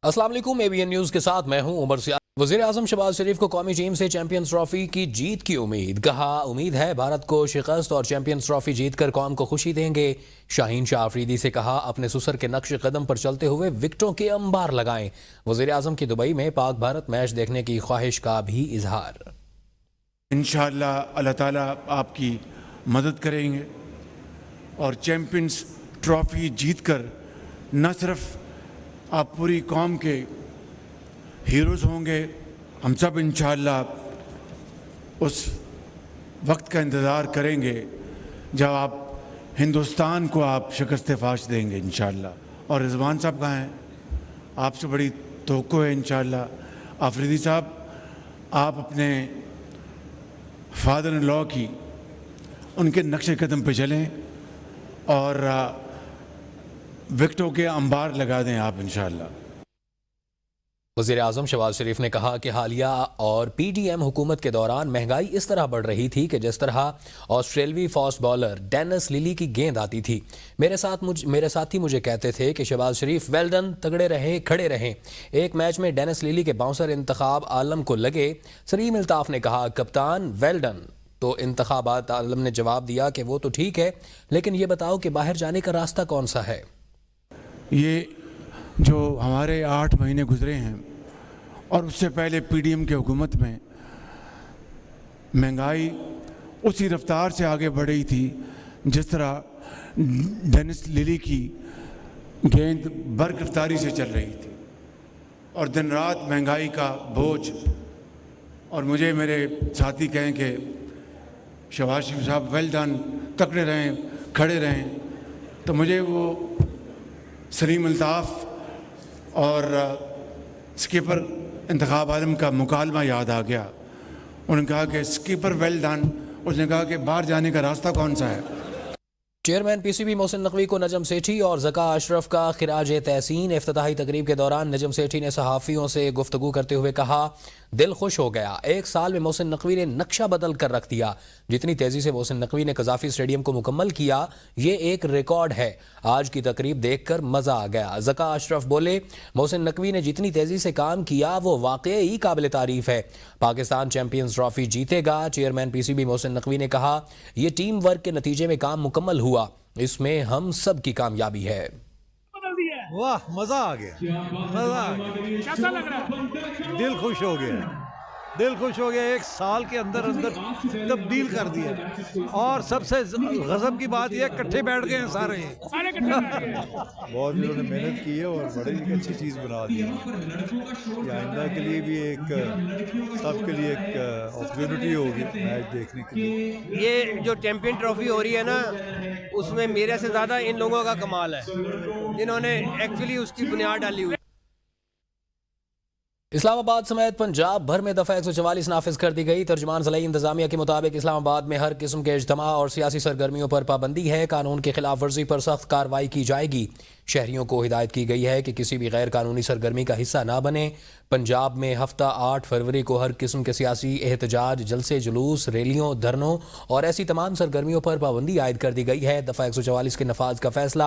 السلام علیکم ABN news کے ساتھ میں ہوں عمر سیال۔ وزیر اعظم شہباز شریف کو قومی ٹیم سے چیمپئنز ٹرافی کی جیت کی امید، کہا امید ہے بھارت کو شکست اور چیمپئنز ٹرافی جیت کر قوم کو خوشی دیں گے۔ شاہین شاہ آفریدی سے کہا اپنے سسر کے نقش قدم پر چلتے ہوئے وکٹوں کے انبار لگائیں۔ وزیر اعظم کی دبئی میں پاک بھارت میچ دیکھنے کی خواہش کا بھی اظہار۔ انشاءاللہ اللہ تعالیٰ آپ کی مدد کریں گے اور چیمپئنز ٹرافی جیت کر نہ صرف آپ پوری قوم کے ہیروز ہوں گے، ہم سب انشاءاللہ اس وقت کا انتظار کریں گے جب آپ ہندوستان کو آپ شکست فاش دیں گے انشاءاللہ۔ اور رضوان صاحب کہاں ہیں؟ آپ سے بڑی توقع ہے انشاءاللہ۔ آفریدی صاحب، آپ اپنے فادر ان لاء کی ان کے نقش قدم پہ چلیں اور وکٹوں کے انبار لگا دیں آپ انشاءاللہ۔ وزیر اعظم شہباز شریف نے کہا کہ حالیہ اور PDM حکومت کے دوران مہنگائی اس طرح بڑھ رہی تھی کہ جس طرح آسٹریلوی فاسٹ بالر ڈینس لیلی کی گیند آتی تھی، میرے ساتھی مجھے کہتے تھے کہ شہباز شریف ویل ڈن، تگڑے رہیں، کھڑے رہیں۔ ایک میچ میں ڈینس لیلی کے باؤنسر انتخاب عالم کو لگے۔ سلیم الطاف نے کہا کپتان ویل ڈن، تو انتخابات عالم نے جواب دیا کہ وہ تو ٹھیک ہے، لیکن یہ بتاؤ کہ باہر جانے کا راستہ کون سا ہے۔ یہ جو ہمارے 8 مہینے گزرے ہیں اور اس سے پہلے PDM کی حکومت میں مہنگائی اسی رفتار سے آگے بڑھ رہی تھی جس طرح ڈینس لیلی کی گیند برق رفتاری سے چل رہی تھی، اور دن رات مہنگائی کا بوجھ۔ اور مجھے میرے ساتھی کہیں کہ شہباز شریف صاحب ویل ڈن، تکڑے رہیں، کھڑے رہیں، تو مجھے وہ سلیم الطاف اور اسکیپر انتخاب عالم کا مکالمہ یاد آ گیا۔ انہوں نے کہا کہ اسکیپر ویل ڈن، اس نے کہا کہ باہر جانے کا راستہ کون سا ہے۔ چیئرمین PCB محسن نقوی کو نجم سیٹھی اور ذکا اشرف کا خراج تحسین۔ افتتاحی تقریب کے دوران نجم سیٹھی نے صحافیوں سے گفتگو کرتے ہوئے کہا دل خوش ہو گیا، 1 سال میں محسن نقوی نے نقشہ بدل کر رکھ دیا۔ جتنی تیزی سے محسن نقوی نے قذافی اسٹیڈیم کو مکمل کیا، یہ ایک ریکارڈ ہے۔ آج کی تقریب دیکھ کر مزہ آ گیا۔ ذکا اشرف بولے محسن نقوی نے جتنی تیزی سے کام کیا وہ واقعی قابل تعریف ہے۔ پاکستان چیمپئنز ٹرافی جیتے گا۔ چیئرمین PCB محسن نقوی نے کہا یہ ٹیم ورک کے نتیجے میں کام مکمل ہوا، اس میں ہم سب کی کامیابی ہے۔ واہ، مزہ آ گیا، مزہ آ گیا، کیسا لگ رہا ہے؟ دل خوش ہو گیا، دل خوش ہو گیا۔ 1 سال کے اندر تبدیل کر دیا، اور سب سے غضب کی بات یہ ہے کٹھے بیٹھ گئے ہیں سارے بہت انہوں نے محنت کی ہے اور بڑی اچھی چیز بنا دی ہے کہ آئندہ کے لیے بھی ایک سب کے لیے ایک اپرچونٹی ہوگی میچ دیکھنے کے لیے۔ یہ جو چیمپئن ٹرافی ہو رہی ہے نا، اس میں میرے سے زیادہ ان لوگوں کا کمال ہے جنہوں نے ایکچولی اس کی بنیاد ڈالی ہوئی۔ اسلام آباد سمیت پنجاب بھر میں دفعہ 144 نافذ کر دی گئی۔ ترجمان ضلعی انتظامیہ کے مطابق اسلام آباد میں ہر قسم کے اجتماع اور سیاسی سرگرمیوں پر پابندی ہے۔ قانون کی خلاف ورزی پر سخت کارروائی کی جائے گی۔ شہریوں کو ہدایت کی گئی ہے کہ کسی بھی غیر قانونی سرگرمی کا حصہ نہ بنیں۔ پنجاب میں ہفتہ 8 فروری کو ہر قسم کے سیاسی احتجاج، جلسے، جلوس، ریلیوں، دھرنوں اور ایسی تمام سرگرمیوں پر پابندی عائد کر دی گئی ہے۔ دفعہ 144 کے نفاذ کا فیصلہ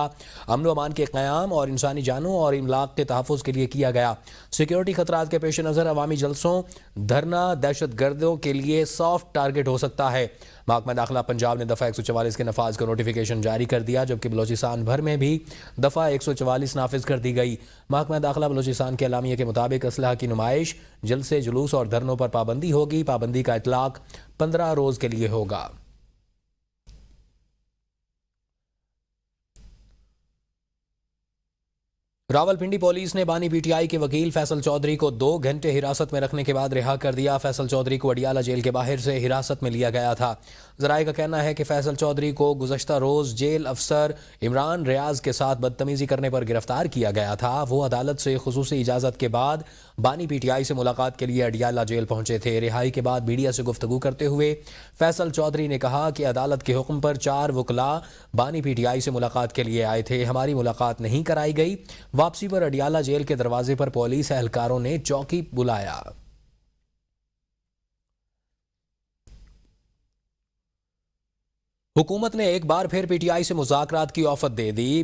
امن و امان کے قیام اور انسانی جانوں اور املاک کے تحفظ کے لیے کیا گیا۔ سیکیورٹی خطرات کے پیش نظر عوامی جلسوں، دھرنا دہشت گردوں کے لیے سافٹ ٹارگٹ ہو سکتا ہے۔ محکمہ داخلہ پنجاب نے دفعہ 144 کے نفاذ کا نوٹیفیکیشن جاری کر دیا، جبکہ بلوچستان بھر میں بھی دفعہ 144 نافذ کر دی گئی۔ محکمہ داخلہ بلوچستان کے اعلامیے کے مطابق اسلحہ کی نمائش، جلسے، جلوس اور دھرنوں پر پابندی ہوگی۔ پابندی کا اطلاق 15 روز کے لیے ہوگا۔ راولپنڈی پولیس نے بانی PTI کے وکیل فیصل چودھری کو 2 گھنٹے حراست میں رکھنے کے بعد رہا کر دیا۔ فیصل چودھری کو اڈیالہ جیل کے باہر سے حراست میں لیا گیا تھا۔ ذرائع کا کہنا ہے کہ فیصل چودھری کو گزشتہ روز جیل افسر عمران ریاض کے ساتھ بدتمیزی کرنے پر گرفتار کیا گیا تھا۔ وہ عدالت سے خصوصی اجازت کے بعد بانی PTI سے ملاقات کے لیے اڈیالہ جیل پہنچے تھے۔ رہائی کے بعد میڈیا سے گفتگو کرتے ہوئے فیصل چودھری نے کہا کہ عدالت کے حکم پر 4 وکلاء بانی PTI سے ملاقات کے لیے آئے تھے، ہماری ملاقات نہیں کرائی گئی۔ واپسی پر اڈیالہ جیل کے دروازے پر پولیس اہلکاروں نے چوکی بلایا۔ حکومت نے ایک بار پھر PTI سے مذاکرات کی آفر دے دی۔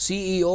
CEO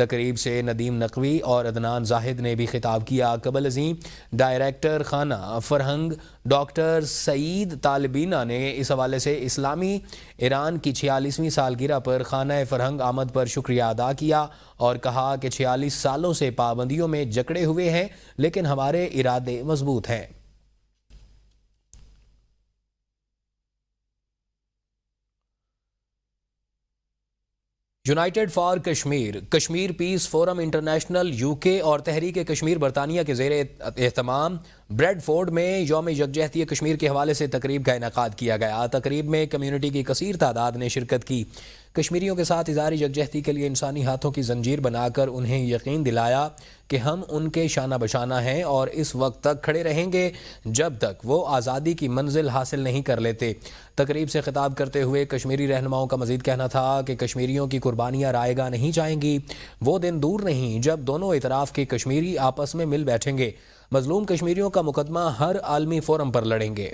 تقریب سے ندیم نقوی اور عدنان زاہد نے بھی خطاب کیا۔ قبل ازیں ڈائریکٹر خانہ فرہنگ ڈاکٹر سعید طالبینہ نے اس حوالے سے اسلامی ایران کی 46ویں سالگرہ پر خانہ فرہنگ آمد پر شکریہ ادا کیا اور کہا کہ 46 سالوں سے پابندیوں میں جکڑے ہوئے ہیں لیکن ہمارے ارادے مضبوط ہیں۔ United for Kashmir, Kashmir peace forum international UK اور تحریک کشمیر برطانیہ کے زیر اہتمام بریڈ فورڈ میں یوم یکجہتی کشمیر کے حوالے سے تقریب کا انعقاد کیا گیا۔ تقریب میں کمیونٹی کی کثیر تعداد نے شرکت کی۔ کشمیریوں کے ساتھ اظہار یکجہتی کے لیے انسانی ہاتھوں کی زنجیر بنا کر انہیں یقین دلایا کہ ہم ان کے شانہ بشانہ ہیں اور اس وقت تک کھڑے رہیں گے جب تک وہ آزادی کی منزل حاصل نہیں کر لیتے۔ تقریب سے خطاب کرتے ہوئے کشمیری رہنماؤں کا مزید کہنا تھا کہ کشمیریوں کی قربانیاں رائے گاہ نہیں جائیں گی۔ وہ دن دور نہیں جب دونوں اطراف کے کشمیری آپس میں مل بیٹھیں گے، مظلوم کشمیریوں کا مقدمہ ہر عالمی فورم پر لڑیں گے۔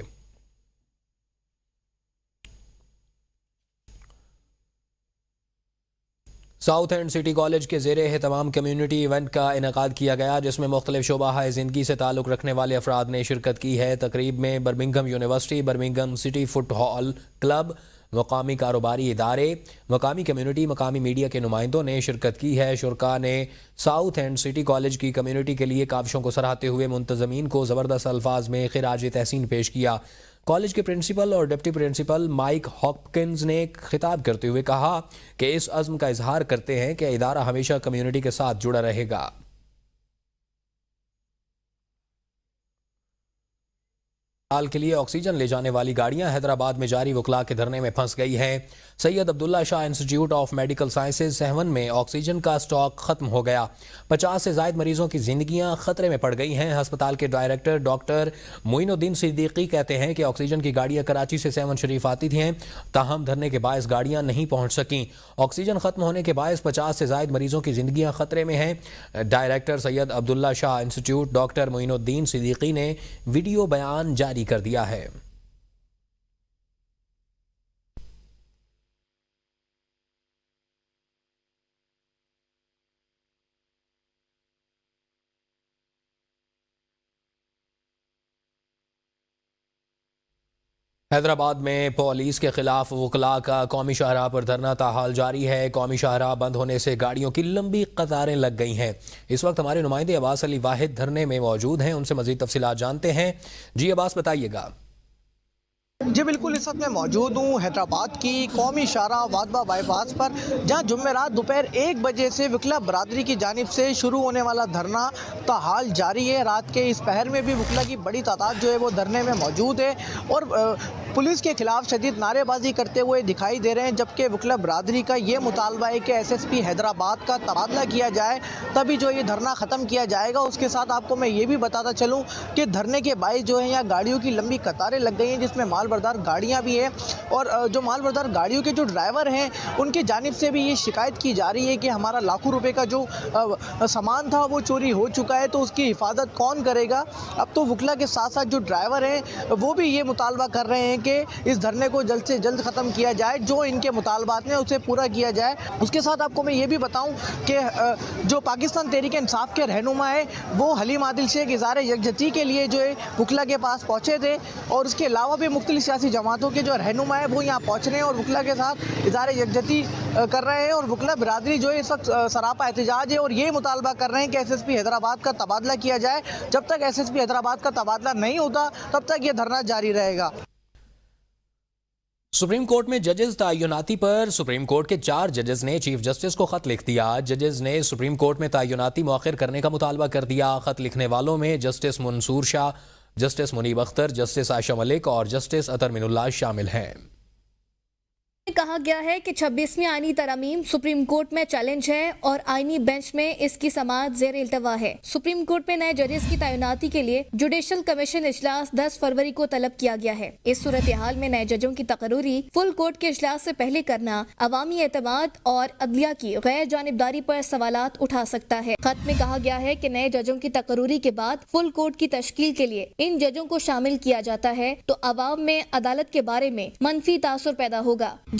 ساؤتھ اینڈ سٹی کالج کے زیر اہتمام کمیونٹی ایونٹ کا انعقاد کیا گیا جس میں مختلف شعبہ زندگی سے تعلق رکھنے والے افراد نے شرکت کی ہے۔ تقریب میں Birmingham University, Birmingham City football club, مقامی کاروباری ادارے، مقامی کمیونٹی، مقامی میڈیا کے نمائندوں نے شرکت کی ہے۔ شرکاء نے ساؤتھ اینڈ سٹی کالج کی کمیونٹی کے لیے کاوشوں کو سراہتے ہوئے منتظمین کو زبردست الفاظ میں خراج تحسین پیش کیا۔ کالج کے پرنسپل اور ڈپٹی پرنسپل مائک ہاپکنز نے خطاب کرتے ہوئے کہا کہ اس عزم کا اظہار کرتے ہیں کہ ادارہ ہمیشہ کمیونٹی کے ساتھ جڑا رہے گا۔ حال کے لیے آکسیجن لے جانے والی گاڑیاں حیدرآباد میں جاری وکلاء کے دھرنے میں پھنس گئی ہیں۔ سید عبداللہ شاہ انسٹیٹیوٹ آف میڈیکل سائنسز 7 میں آکسیجن کا سٹاک ختم ہو گیا۔ 50 سے زائد مریضوں کی زندگیاں خطرے میں پڑ گئی ہیں۔ ہسپتال کے ڈائریکٹر ڈاکٹر معین الدین صدیقی کہتے ہیں کہ آکسیجن کی گاڑیاں کراچی سے 7 شریف آتی تھیں، تاہم دھرنے کے باعث گاڑیاں نہیں پہنچ سکیں۔ آکسیجن ختم ہونے کے باعث 50 سے زائد مریضوں کی زندگیاں خطرے میں ہیں۔ ڈائریکٹر سید عبداللہ شاہ انسٹیٹیوٹ ڈاکٹر معین الدین صدیقی نے ویڈیو بیان جاری کر دیا ہے۔ حیدرآباد میں پولیس کے خلاف وکلاء کا قومی شاہراہ پر دھرنا تاحال جاری ہے۔ قومی شاہراہ بند ہونے سے گاڑیوں کی لمبی قطاریں لگ گئی ہیں۔ اس وقت ہمارے نمائندے عباس علی واحد دھرنے میں موجود ہیں، ان سے مزید تفصیلات جانتے ہیں۔ جی عباس، بتائیے گا۔ جی بالکل، اس وقت میں موجود ہوں حیدرآباد کی قومی شاہراہ وادبہ بائی پاس پر، جہاں جمعرات دوپہر 1 بجے سے وکلا برادری کی جانب سے شروع ہونے والا دھرنا تاحال جاری ہے۔ رات کے اس پہر میں بھی وکلا کی بڑی تعداد جو ہے وہ دھرنے میں موجود ہے اور پولیس کے خلاف شدید نعرے بازی کرتے ہوئے دکھائی دے رہے ہیں، جبکہ وکلا برادری کا یہ مطالبہ ہے کہ SSP حیدرآباد کا تبادلہ کیا جائے، تبھی جو یہ دھرنا ختم کیا جائے گا۔ اس کے ساتھ آپ کو میں یہ بھی بتاتا چلوں کہ دھرنے کے باعث جو ہے یہاں گاڑیوں کی لمبی قطاریں لگ گئی ہیں، جس میں مال بردار گاڑیاں بھی ہیں، اور جو مال بردار گاڑیوں کے جو ڈرائیور ہیں ان کی جانب سے بھی یہ شکایت کی جا رہی ہے کہ ہمارا لاکھوں روپے کا جو سامان تھا وہ چوری ہو چکا ہے، تو اس کی حفاظت کون کرے گا۔ اب تو وکلا کے ساتھ ساتھ جو ڈرائیور ہیں وہ بھی یہ مطالبہ کر رہے ہیں کہ اس دھرنے کو جلد سے جلد ختم کیا جائے، جو ان کے مطالبات ہیں اسے پورا کیا جائے۔ اس کے ساتھ آپ کو میں یہ بھی بتاؤں کہ جو پاکستان تحریک انصاف کے رہنما ہے وہ حلیم عادل شیخ اظہار یکجہتی کے لیے جو ہے وکلا کے پاس پہنچے تھے، اور اس کے علاوہ بھی مختلف سیاسی جماعتوں کے جو رہنما ہے وہ یہاں پہنچ رہے ہیں اور وکلا کے ساتھ اظہار یکجہتی کر رہے ہیں، اور وکلا برادری جو ہے اس وقت سراپا احتجاج ہے اور یہ مطالبہ کر رہے ہیں کہ SSP حیدرآباد کا تبادلہ کیا جائے۔ جب تک SSP حیدرآباد کا تبادلہ نہیں ہوتا تب تک یہ دھرنا جاری رہے گا۔ سپریم کورٹ میں ججز تعیناتی پر سپریم کورٹ کے 4 ججز نے چیف جسٹس کو خط لکھ دیا۔ ججز نے سپریم کورٹ میں تعیناتی مؤخر کرنے کا مطالبہ کر دیا۔ خط لکھنے والوں میں جسٹس منصور شاہ، جسٹس منیب اختر، جسٹس عائشہ ملک اور جسٹس اطہر من اللہ شامل ہیں۔ کہا گیا ہے کہ 26ویں آئینی ترامیم سپریم کورٹ میں چیلنج ہے اور آئینی بینچ میں اس کی سماعت زیر التوا ہے۔ سپریم کورٹ میں نئے ججز کی تعیناتی کے لیے جوڈیشل کمیشن اجلاس 10 فروری کو طلب کیا گیا ہے۔ اس صورتحال میں نئے ججوں کی تقرری فل کورٹ کے اجلاس سے پہلے کرنا عوامی اعتماد اور عدلیہ کی غیر جانبداری پر سوالات اٹھا سکتا ہے۔ خط میں کہا گیا ہے کہ نئے ججوں کی تقرری کے بعد فل کورٹ کی تشکیل کے لیے ان ججوں کو شامل کیا جاتا ہے تو عوام میں عدالت کے بارے میں منفی تاثر پیدا ہوگا۔